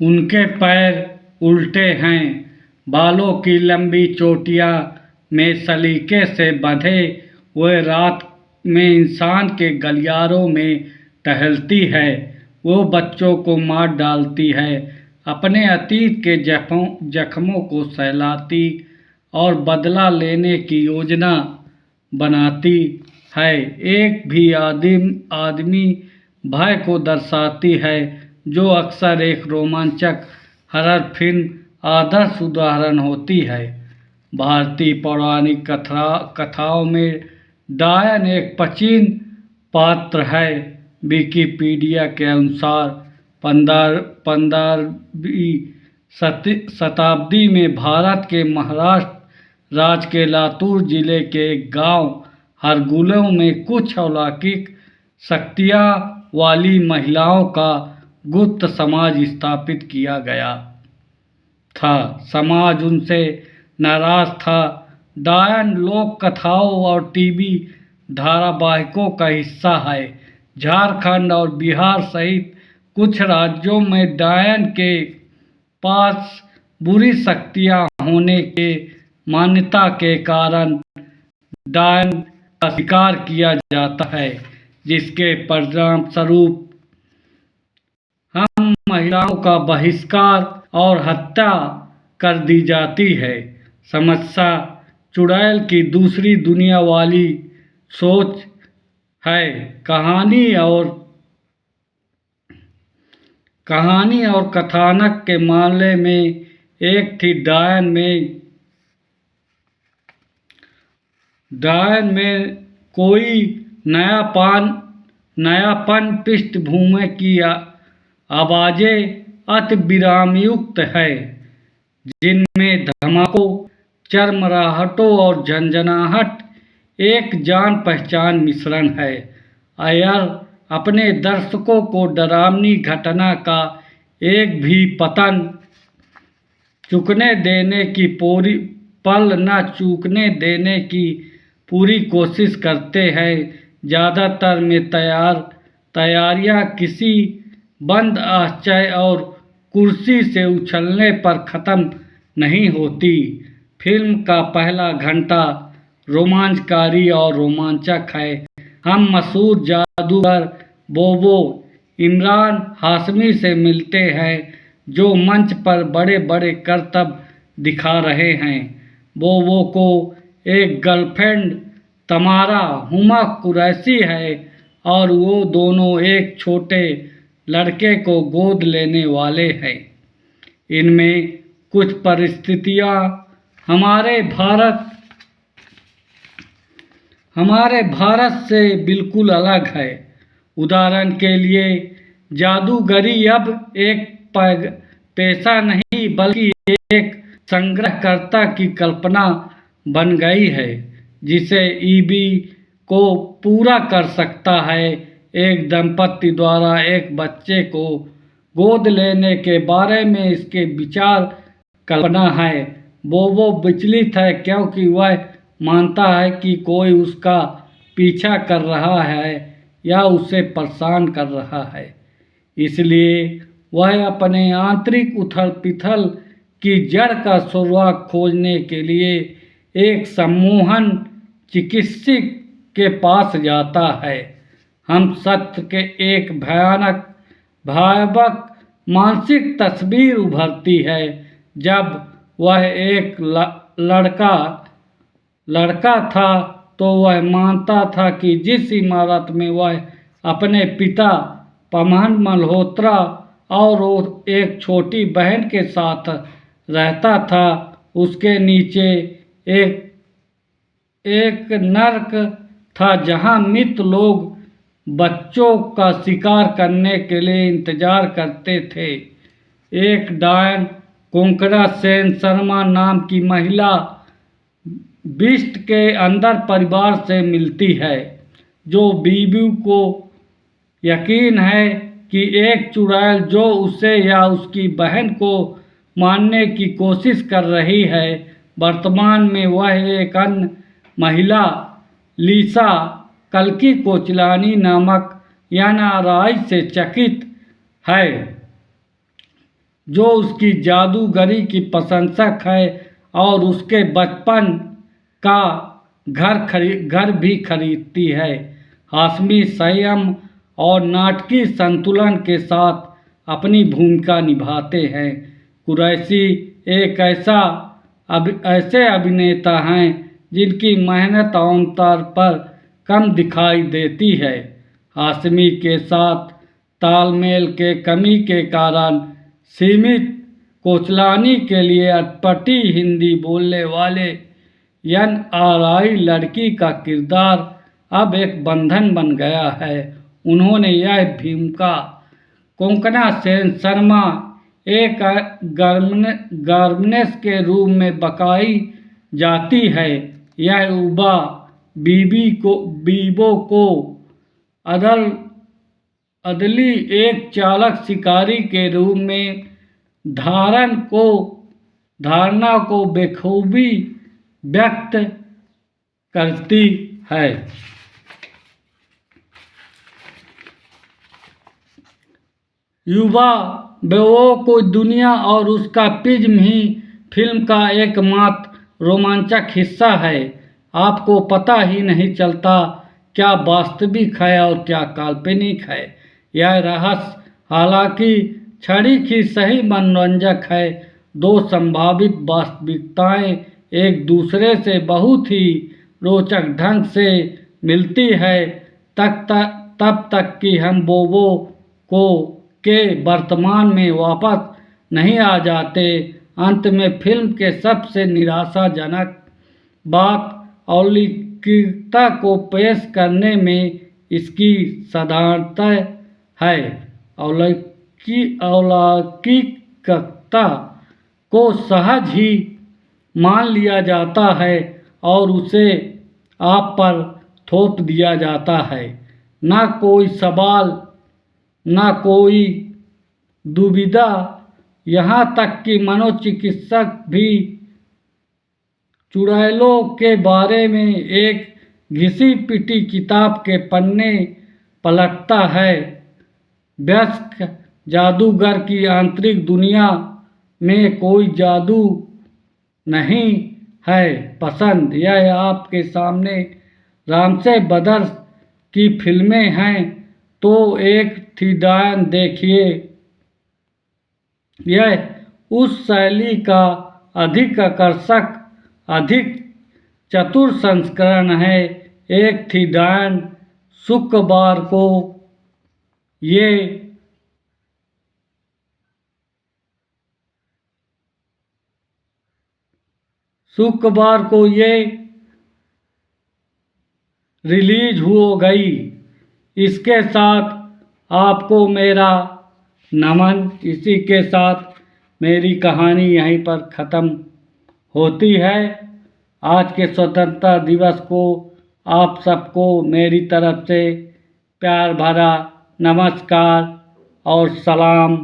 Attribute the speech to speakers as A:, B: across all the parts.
A: उनके पैर उल्टे हैं, बालों की लंबी चोटियां में सलीके से बंधे हुए रात में इंसान के गलियारों में टहलती है। वो बच्चों को मार डालती है, अपने अतीत के जख्मों को सहलाती और बदला लेने की योजना बनाती है। एक भी आदमी भय को दर्शाती है, जो अक्सर एक रोमांचक हॉरर फिल्म आदर्श उदाहरण होती है। भारतीय पौराणिक कथाओं में डायन एक प्राचीन पात्र है। विकिपीडिया के अनुसार 15वीं शताब्दी में भारत के महाराष्ट्र राज्य के लातूर जिले के एक गांव हरगुलों में कुछ अलौकिक शक्तियां वाली महिलाओं का गुप्त समाज स्थापित किया गया था। समाज उनसे नाराज था। डायन लोक कथाओं और टीवी धारावाहिकों का हिस्सा है। झारखंड और बिहार सहित कुछ राज्यों में डायन के पास बुरी शक्तियां होने के मान्यता के कारण डायन का शिकार किया जाता है, जिसके परिणाम स्वरूप हम महिलाओं का बहिष्कार और हत्या कर दी जाती है। समस्या चुड़ैल की दूसरी दुनिया वाली सोच है। कहानी और कथानक के मामले में एक थी डायन में कोई नयापन पृष्ठभूमि की आवाज़ें अति विरामयुक्त है, जिनमें धमाकों, चरमराहटों और झंझनाहट एक जान पहचान मिश्रण है। अय्यर अपने दर्शकों को डरावनी घटना का एक भी पल न चूकने देने की पूरी कोशिश करते हैं। ज़्यादातर में तैयारियां किसी बंद आश्चर्य और कुर्सी से उछलने पर ख़त्म नहीं होती। फिल्म का पहला घंटा रोमांचकारी और रोमांचक है। हम मशहूर जादूगर बोबो इमरान हाशमी से मिलते हैं, जो मंच पर बड़े बड़े करतब दिखा रहे हैं। बोबो को एक गर्लफ्रेंड तमारा हुमा कुरैशी है और वो दोनों एक छोटे लड़के को गोद लेने वाले हैं। इनमें कुछ परिस्थितियां हमारे भारत से बिल्कुल अलग है। उदाहरण के लिए, जादूगरी अब एक पेशा नहीं बल्कि एक संग्रहकर्ता की कल्पना बन गई है, जिसे ईबी को पूरा कर सकता है। एक दंपति द्वारा एक बच्चे को गोद लेने के बारे में इसके विचार कल्पना है। बोबो विचलित है क्योंकि वह मानता है कि कोई उसका पीछा कर रहा है या उसे परेशान कर रहा है। इसलिए वह अपने आंतरिक उथल-पुथल की जड़ का सुराग खोजने के लिए एक सम्मोहन चिकित्सक के पास जाता है। हम सत्य के एक भयावह मानसिक तस्वीर उभरती है, जब वह एक लड़का था तो वह मानता था कि जिस इमारत में वह अपने पिता पमहन मल्होत्रा और एक छोटी बहन के साथ रहता था, उसके नीचे एक नर्क था जहां मृत लोग बच्चों का शिकार करने के लिए इंतजार करते थे। एक डायन कोंकणा सेन शर्मा नाम की महिला बिस्ट के अंदर परिवार से मिलती है, जो बीबी को यकीन है कि एक चुड़ैल जो उसे या उसकी बहन को मारने की कोशिश कर रही है। वर्तमान में वह एक अन्य महिला लिसा कल्की कोचलानी नामक एनआरआई से चकित है, जो उसकी जादूगरी की प्रशंसक है और उसके बचपन का घर भी खरीदती है। हाशमी संयम और नाटकीय संतुलन के साथ अपनी भूमिका निभाते हैं। कुरैशी एक ऐसे अभिनेता हैं जिनकी मेहनत आमतौर पर कम दिखाई देती है। हाशमी के साथ तालमेल के कमी के कारण सीमित कोचलानी के लिए अटपटी हिंदी बोलने वाले NRI लड़की का किरदार अब एक बंधन बन गया है। उन्होंने यह भूमिका कोंकणा सेन शर्मा एक गवर्नेस के रूप में बकाई जाती है। यह युवा बीबो को अदली एक चालाक शिकारी के रूप में धारणा को बखूबी व्यक्त करती है। युवा बेवों को दुनिया और उसका प्रिज्म ही फिल्म का एकमात्र रोमांचक हिस्सा है। आपको पता ही नहीं चलता क्या वास्तविक है और क्या काल्पनिक है। यह रहस्य हालांकि क्षणिक सही मनोरंजक है। दो संभावित वास्तविकताएं एक दूसरे से बहुत ही रोचक ढंग से मिलती है तब तक कि हम बोबो के वर्तमान में वापस नहीं आ जाते। अंत में फिल्म के सबसे निराशाजनक बात अलौकिकता को पेश करने में इसकी साधारणता है। अलौकिकता को सहज ही मान लिया जाता है और उसे आप पर थोप दिया जाता है। ना कोई सवाल, ना कोई दुविधा, यहाँ तक कि मनोचिकित्सक भी चुड़ैलों के बारे में एक घिसी पिटी किताब के पन्ने पलटता है। वयस्क जादूगर की आंतरिक दुनिया में कोई जादू नहीं है पसंद। यह आपके सामने रामसे बदर की फिल्में हैं तो एक थी डायन देखिए। यह उस शैली का अधिक आकर्षक, अधिक चतुर संस्करण है। एक थी डायन शुक्रवार को ये रिलीज हो गई। इसके साथ आपको मेरा नमन। इसी के साथ मेरी कहानी यहीं पर ख़त्म होती है। आज के स्वतंत्रता दिवस को आप सबको मेरी तरफ से प्यार भरा नमस्कार और सलाम।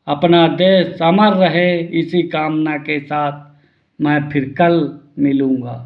A: अपना देश अमर रहे, इसी कामना के साथ मैं फिर कल मिलूँगा।